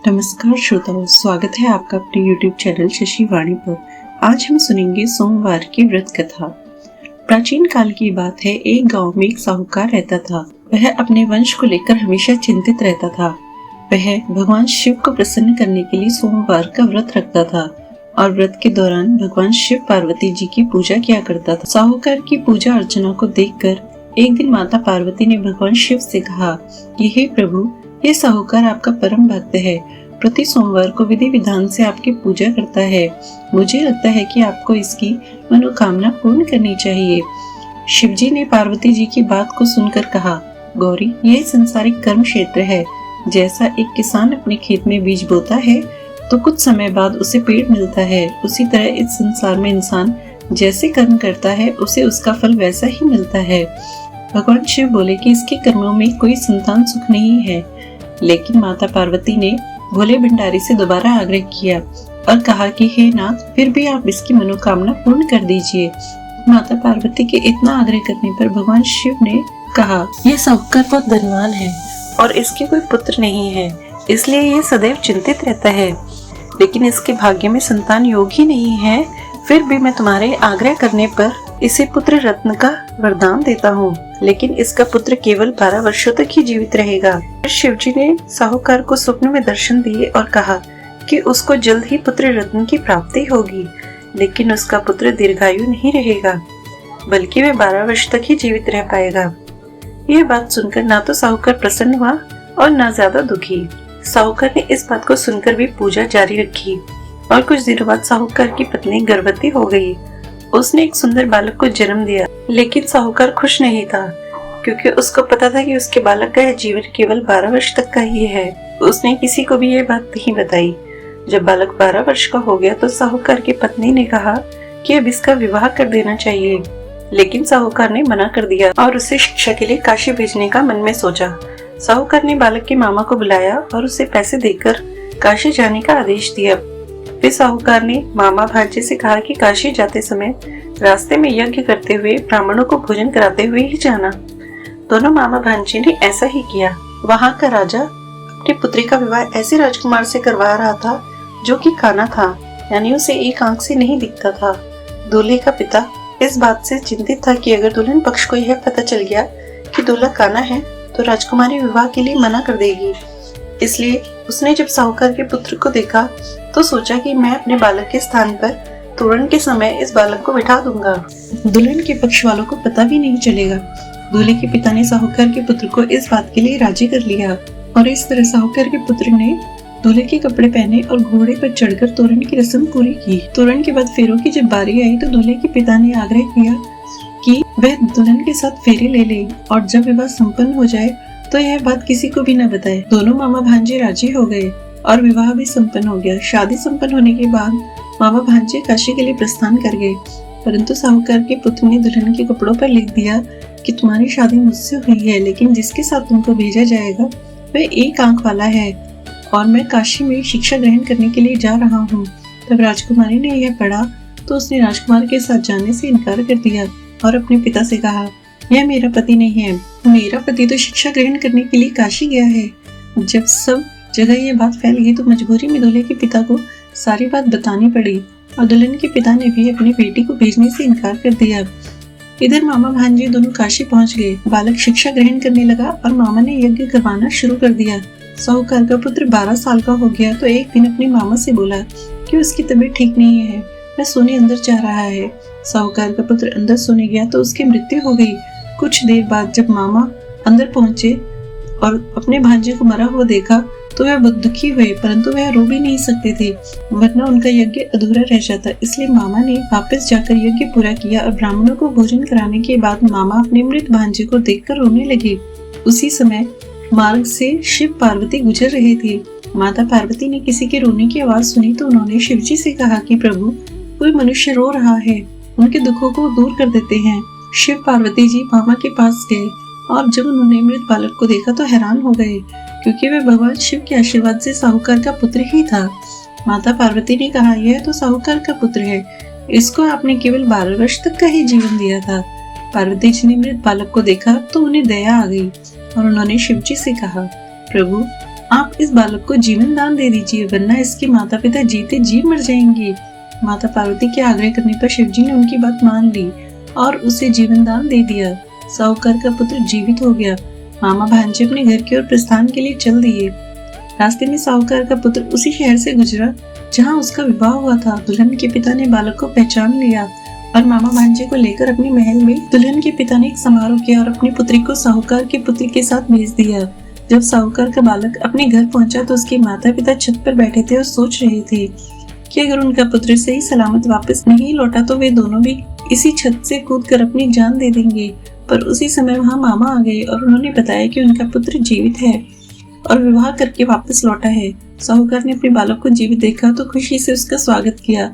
नमस्कार श्रोताओं, स्वागत है आपका अपने YouTube चैनल शशि वाणी पर। आज हम सुनेंगे सोमवार की व्रत कथा। प्राचीन काल की बात है, एक गांव में एक साहूकार रहता था। वह अपने वंश को लेकर हमेशा चिंतित रहता था। वह भगवान शिव को प्रसन्न करने के लिए सोमवार का व्रत रखता था और व्रत के दौरान भगवान शिव पार्वती जी की पूजा किया करता था। साहूकार की पूजा अर्चना को देखकर एक दिन माता पार्वती ने भगवान शिव से कहा कि हे प्रभु, ये साहूकार आपका परम भक्त है, प्रति सोमवार को विधि विधान से आपकी पूजा करता है। मुझे लगता है कि आपको इसकी मनोकामना पूर्ण करनी चाहिए। शिवजी ने पार्वती जी की बात को सुनकर कहा, गौरी, यह संसारिक कर्म क्षेत्र है। जैसा एक किसान अपने खेत में बीज बोता है तो कुछ समय बाद उसे पेड़ मिलता है, उसी तरह इस संसार में इंसान जैसे कर्म करता है उसे उसका फल वैसा ही मिलता है। भगवान शिव बोले कि इसके कर्मों में कोई संतान सुख नहीं है, लेकिन माता पार्वती ने भोले भंडारी से दोबारा आग्रह किया और कहा कि हे नाथ, फिर भी आप इसकी मनोकामना पूर्ण कर दीजिए। माता पार्वती के इतना आग्रह करने पर भगवान शिव ने कहा, यह साहूकार बहुत धनवान है और इसके कोई पुत्र नहीं है, इसलिए यह सदैव चिंतित रहता है, लेकिन इसके भाग्य में संतान योग ही नहीं है। फिर भी मैं तुम्हारे आग्रह करने पर इसे पुत्र रत्न का वरदान देता हूँ, लेकिन इसका पुत्र केवल 12 वर्षों तक ही जीवित रहेगा। शिवजी ने साहूकार को स्वप्न में दर्शन दिए और कहा कि उसको जल्द ही पुत्र रत्न की प्राप्ति होगी, लेकिन उसका पुत्र दीर्घायु नहीं रहेगा, बल्कि वह 12 वर्ष तक ही जीवित रह पाएगा। यह बात सुनकर ना तो साहूकार प्रसन्न हुआ और ना ज्यादा दुखी। साहूकार ने इस बात को सुनकर भी पूजा जारी रखी और कुछ दिनों बाद साहूकार की पत्नी गर्भवती हो गई। उसने एक सुंदर बालक को जन्म दिया, लेकिन साहूकार खुश नहीं था, क्योंकि उसको पता था कि उसके बालक का जीवन केवल 12 वर्ष तक का ही है। उसने किसी को भी ये बात नहीं बताई। जब बालक 12 वर्ष का हो गया तो साहूकार की पत्नी ने कहा कि अब इसका विवाह कर देना चाहिए, लेकिन साहूकार ने मना कर दिया और उसे शिक्षा के लिए काशी भेजने का मन में सोचा। साहूकार ने बालक के मामा को बुलाया और उसे पैसे देकर काशी जाने का आदेश दिया। फिर साहूकार ने मामा भांजे से कहा कि काशी जाते समय रास्ते में यज्ञ करते हुए ब्राह्मणों को भोजन कराते हुए ही जाना। दोनों मामा भांजे ने ऐसा ही किया। वहाँ का राजा अपनी पुत्री का विवाह ऐसे राजकुमार से करवा रहा था जो कि काना था, यानी उसे एक आंख से नहीं दिखता था। दूल्हे का पिता इस बात से चिंतित था कि अगर दुल्हन पक्ष को यह पता चल गया कि दूल्हा काना है तो राजकुमारी विवाह के लिए मना कर देगी। इसलिए उसने जब साहूकार के पुत्र को देखा तो सोचा कि मैं अपने बालक के स्थान पर तोरण के समय इस बालक को बिठा दूंगा। दुल्हन के पक्ष वालों को पता भी नहीं चलेगा। दूल्हे के पिता ने साहूकार के पुत्र को इस बात के लिए राजी कर लिया और इस तरह साहूकार के पुत्र ने दूल्हे के कपड़े पहने और घोड़े पर चढ़कर तोरण की रस्म पूरी की। तोरण के बाद फेरों की जब बारी आई तो दूल्हे के पिता ने आग्रह किया कि वह दुल्हन के साथ फेरे ले ले और जब विवाह संपन्न हो जाए तो यह बात किसी को भी न बताए। दोनों मामा भांजे राजी हो गए और विवाह भी संपन्न हो गया। शादी संपन्न होने के बाद मामा भांजे काशी के लिए प्रस्थान कर गए, परंतु साहूकार के पुत्र ने दुल्हन के कपड़ों पर लिख दिया कि तुम्हारी शादी मुझसे हुई है, लेकिन जिसके साथ तुमको भेजा जाएगा वह एक आंख वाला है और मैं काशी में शिक्षा ग्रहण करने के लिए जा रहा हूँ। तब राजकुमारी ने यह पढ़ा तो उसने राजकुमार के साथ जाने से इनकार कर दिया और अपने पिता से कहा, यह मेरा पति नहीं है, मेरा पति तो शिक्षा ग्रहण करने के लिए काशी गया है। जब सब जगह ये बात फैल गई तो मजबूरी में दूल्हे के पिता को सारी बात बतानी पड़ी और दुल्हन के पिता ने भी अपनी बेटी को भेजने से इनकार कर दिया। इधर मामा भांजे दोनों काशी पहुंच गए। बालक शिक्षा ग्रहण करने लगा और मामा ने यज्ञ करवाना शुरू कर दिया। साहूकार का पुत्र 12 साल का हो गया तो एक दिन अपने मामा से बोला कि उसकी तबीयत ठीक नहीं है, वह सोने अंदर जा रहा है। साहूकार का पुत्र अंदर सोने गया तो उसकी मृत्यु हो गई। कुछ देर बाद जब मामा अंदर पहुंचे और अपने भांजे को मरा हुआ देखा तो वह बहुत दुखी हुए, परंतु वह रो भी नहीं सकते थे, वरना उनका यज्ञ अधूरा रह जाता। इसलिए मामा ने वापस जाकर यज्ञ पूरा किया और ब्राह्मणों को भोजन कराने के बाद मामा अपने मृत भांजे को देखकर रोने लगे। उसी समय मार्ग से शिव पार्वती गुजर रहे थे। माता पार्वती ने किसी के रोने की आवाज सुनी तो उन्होंने शिवजी से कहा कि प्रभु, कोई मनुष्य रो रहा है, उनके दुखों को दूर कर देते हैं। शिव पार्वती जी मामा के पास गए और जब उन्होंने मृत बालक को देखा तो हैरान हो गए, क्योंकि वह भगवान शिव के आशीर्वाद से साहूकार का पुत्र ही था। माता पार्वती ने कहा, यह तो साहूकार का पुत्र है, इसको आपने केवल 12 वर्ष तक का ही जीवन दिया था। पार्वती जी ने मृत बालक को देखा तो उन्हें दया आ गई और उन्होंने शिवजी से कहा, प्रभु, आप इस बालक को जीवन दान दे दीजिए, वरना इसके माता पिता जीते जी मर जाएंगे। माता पार्वती के आग्रह करने पर शिवजी ने उनकी बात मान ली और उसे जीवन दान दे दिया। साहूकार का पुत्र जीवित हो गया। मामा भांजे अपने घर की ओर प्रस्थान के लिए चल दिए। रास्ते में साहूकार का पुत्र उसी शहर से गुजरा जहाँ उसका विवाह हुआ था। दुल्हन के पिता ने बालक को पहचान लिया और मामा भांजे को लेकर अपने महल में दुल्हन के पिता ने एक समारोह किया और अपनी पुत्री को साहूकार के पुत्र के साथ भेज दिया। जब साहूकार का बालक अपने घर पहुंचा तो उसके माता पिता छत पर बैठे थे और सोच रहे थे कि अगर उनका पुत्र सही सलामत वापस नहीं लौटा तो वे दोनों भी इसी छत से कूदकर अपनी जान दे देंगे। पर उसी समय वहां मामा आ गए और उन्होंने बताया कि उनका पुत्र जीवित है और विवाह करके वापस लौटा है। साहूकार ने अपने बालक को जीवित देखा तो खुशी से उसका स्वागत किया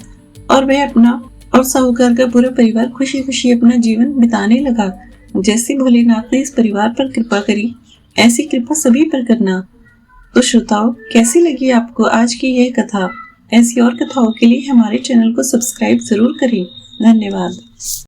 और वह अपना और साहूकार का पूरा परिवार खुशी खुशी अपना जीवन बिताने लगा। जैसे भोलेनाथ ने इस परिवार पर कृपा करी, ऐसी कृपा सभी पर करना। तो श्रोताओं, कैसी लगी आपको आज की यह कथा? ऐसी और कथाओं के लिए हमारे चैनल को सब्सक्राइब जरूर करें। धन्यवाद।